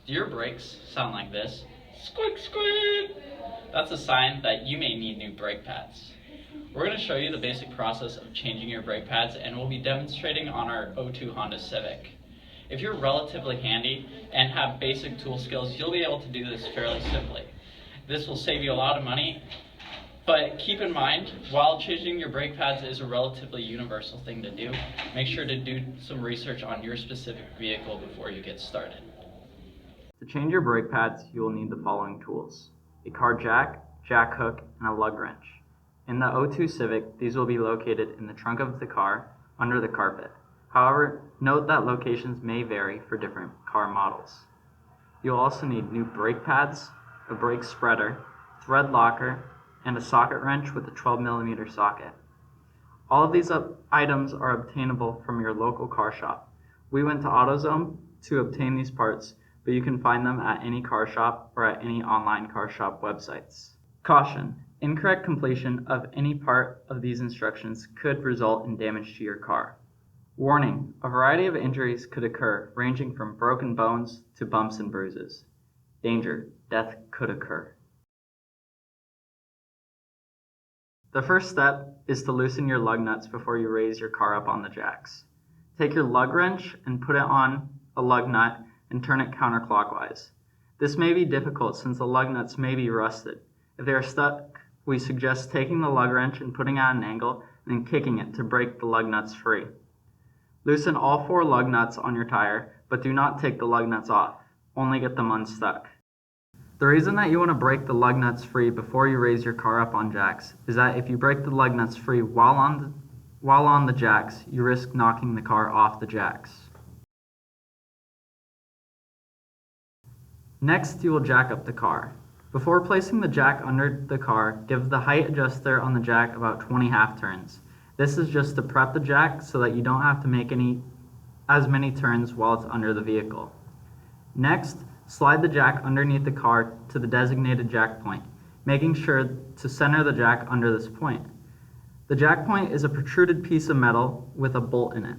Do your brakes sound like this? Squeak, squeak! That's a sign that you may need new brake pads. We're going to show you the basic process of changing your brake pads, and we'll be demonstrating on our '02 Honda Civic. If you're relatively handy and have basic tool skills, you'll be able to do this fairly simply. This will save you a lot of money, but keep in mind, while changing your brake pads is a relatively universal thing to do, make sure to do some research on your specific vehicle before you get started. To change your brake pads, you will need the following tools: a car jack, jack hook, and a lug wrench. In the '02 Civic, these will be located in the trunk of the car, under the carpet. However, note that locations may vary for different car models. You'll also need new brake pads, a brake spreader, thread locker, and a socket wrench with a 12mm socket. All of these items are obtainable from your local car shop. We went to AutoZone to obtain these parts, but you can find them at any car shop or at any online car shop websites. Caution: incorrect completion of any part of these instructions could result in damage to your car. Warning: a variety of injuries could occur, ranging from broken bones to bumps and bruises. Danger: death could occur. The first step is to loosen your lug nuts before you raise your car up on the jacks. Take your lug wrench and put it on a lug nut and turn it counterclockwise. This may be difficult since the lug nuts may be rusted. If they are stuck, we suggest taking the lug wrench and putting it at an angle and then kicking it to break the lug nuts free. Loosen all 4 lug nuts on your tire, but do not take the lug nuts off. Only get them unstuck. The reason that you want to break the lug nuts free before you raise your car up on jacks is that if you break the lug nuts free while on the jacks, you risk knocking the car off the jacks. Next, you will jack up the car. Before placing the jack under the car, give the height adjuster on the jack about 20 half turns. This is just to prep the jack so that you don't have to make as many turns while it's under the vehicle. Next, slide the jack underneath the car to the designated jack point, making sure to center the jack under this point. The jack point is a protruded piece of metal with a bolt in it.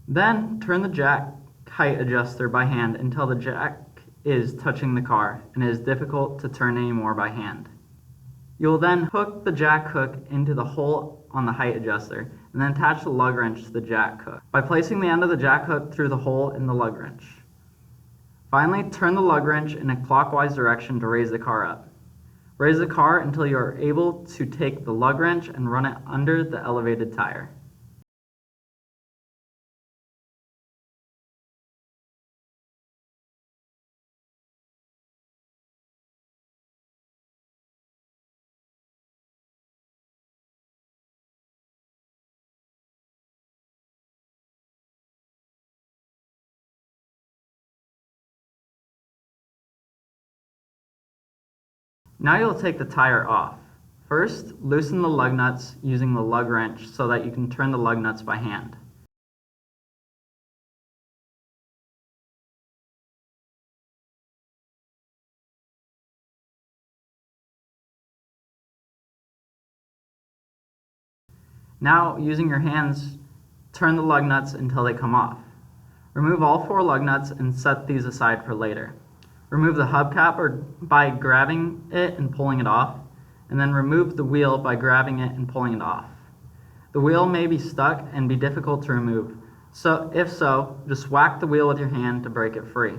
Then, turn the jack height adjuster by hand until the jack is touching the car and it is difficult to turn anymore by hand. You will then hook the jack hook into the hole on the height adjuster and then attach the lug wrench to the jack hook by placing the end of the jack hook through the hole in the lug wrench. Finally, turn the lug wrench in a clockwise direction to raise the car up. Raise the car until you are able to take the lug wrench and run it under the elevated tire. Now you'll take the tire off. First, loosen the lug nuts using the lug wrench so that you can turn the lug nuts by hand. Now, using your hands, turn the lug nuts until they come off. Remove all 4 lug nuts and set these aside for later. Remove the hubcap by grabbing it and pulling it off, and then remove the wheel by grabbing it and pulling it off. The wheel may be stuck and be difficult to remove, so if so, just whack the wheel with your hand to break it free.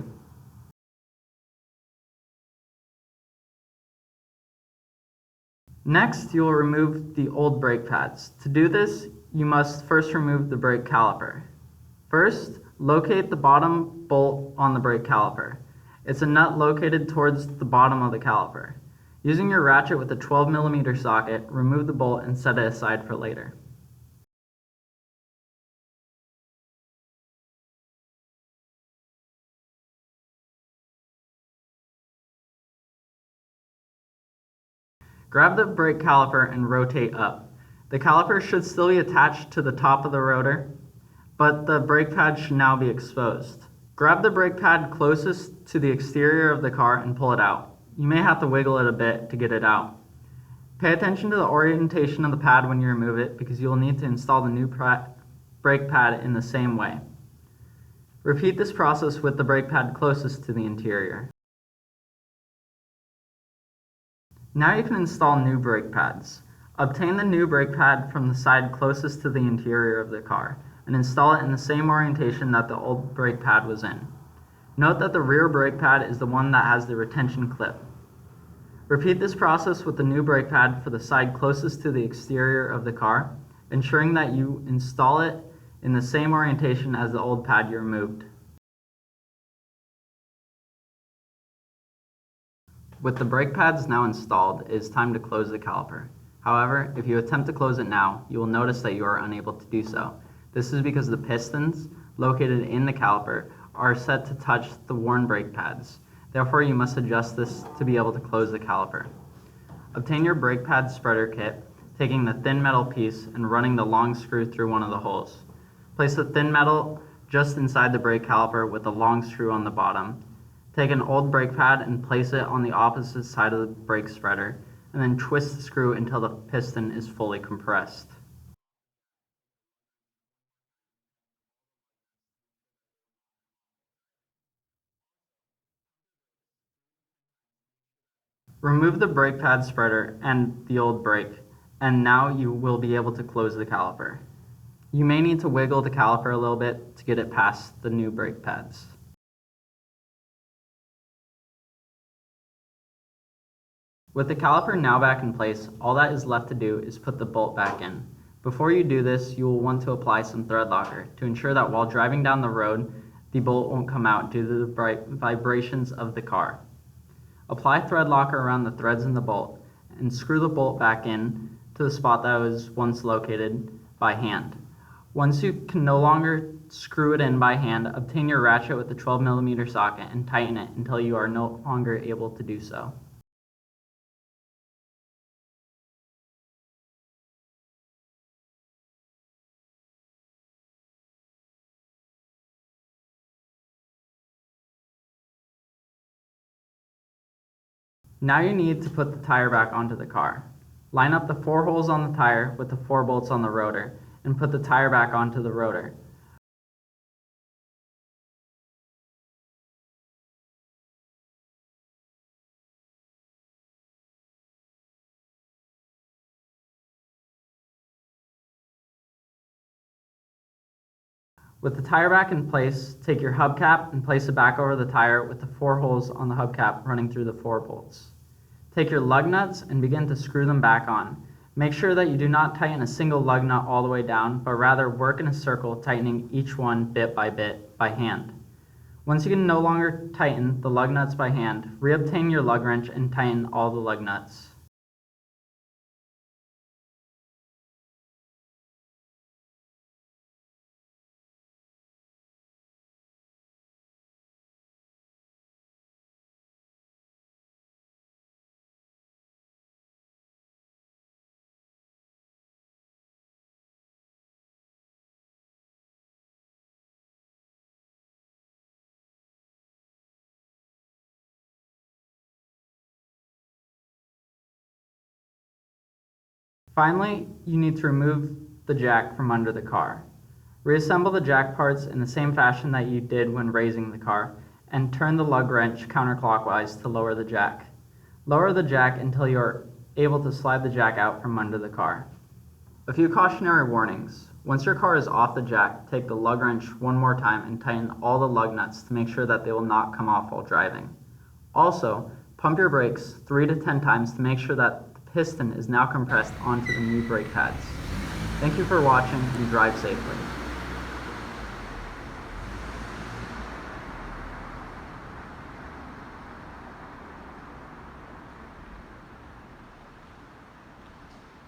Next, you will remove the old brake pads. To do this, you must first remove the brake caliper. First, locate the bottom bolt on the brake caliper. It's a nut located towards the bottom of the caliper. Using your ratchet with a 12mm socket, remove the bolt and set it aside for later. Grab the brake caliper and rotate up. The caliper should still be attached to the top of the rotor, but the brake pad should now be exposed. Grab the brake pad closest to the exterior of the car and pull it out. You may have to wiggle it a bit to get it out. Pay attention to the orientation of the pad when you remove it because you will need to install the new brake pad in the same way. Repeat this process with the brake pad closest to the interior. Now you can install new brake pads. Obtain the new brake pad from the side closest to the interior of the car and install it in the same orientation that the old brake pad was in. Note that the rear brake pad is the one that has the retention clip. Repeat this process with the new brake pad for the side closest to the exterior of the car, ensuring that you install it in the same orientation as the old pad you removed. With the brake pads now installed, it is time to close the caliper. However, if you attempt to close it now, you will notice that you are unable to do so. This is because the pistons located in the caliper are set to touch the worn brake pads. Therefore, you must adjust this to be able to close the caliper. Obtain your brake pad spreader kit, taking the thin metal piece and running the long screw through one of the holes. Place the thin metal just inside the brake caliper with the long screw on the bottom. Take an old brake pad and place it on the opposite side of the brake spreader, and then twist the screw until the piston is fully compressed. Remove the brake pad spreader and the old brake, and now you will be able to close the caliper. You may need to wiggle the caliper a little bit to get it past the new brake pads. With the caliper now back in place, all that is left to do is put the bolt back in. Before you do this, you will want to apply some thread locker to ensure that while driving down the road, the bolt won't come out due to the vibrations of the car. Apply thread locker around the threads in the bolt and screw the bolt back in to the spot that was once located by hand. Once you can no longer screw it in by hand, obtain your ratchet with the 12mm socket and tighten it until you are no longer able to do so. Now you need to put the tire back onto the car. Line up the 4 holes on the tire with the 4 bolts on the rotor and put the tire back onto the rotor. With the tire back in place, take your hubcap and place it back over the tire with the 4 holes on the hubcap running through the 4 bolts. Take your lug nuts and begin to screw them back on. Make sure that you do not tighten a single lug nut all the way down, but rather work in a circle, tightening each one bit by hand. Once you can no longer tighten the lug nuts by hand, reobtain your lug wrench and tighten all the lug nuts. Finally, you need to remove the jack from under the car. Reassemble the jack parts in the same fashion that you did when raising the car, and turn the lug wrench counterclockwise to lower the jack. Lower the jack until you are able to slide the jack out from under the car. A few cautionary warnings. Once your car is off the jack, take the lug wrench one more time and tighten all the lug nuts to make sure that they will not come off while driving. Also, pump your brakes 3 to 10 times to make sure that piston is now compressed onto the new brake pads. Thank you for watching and drive safely.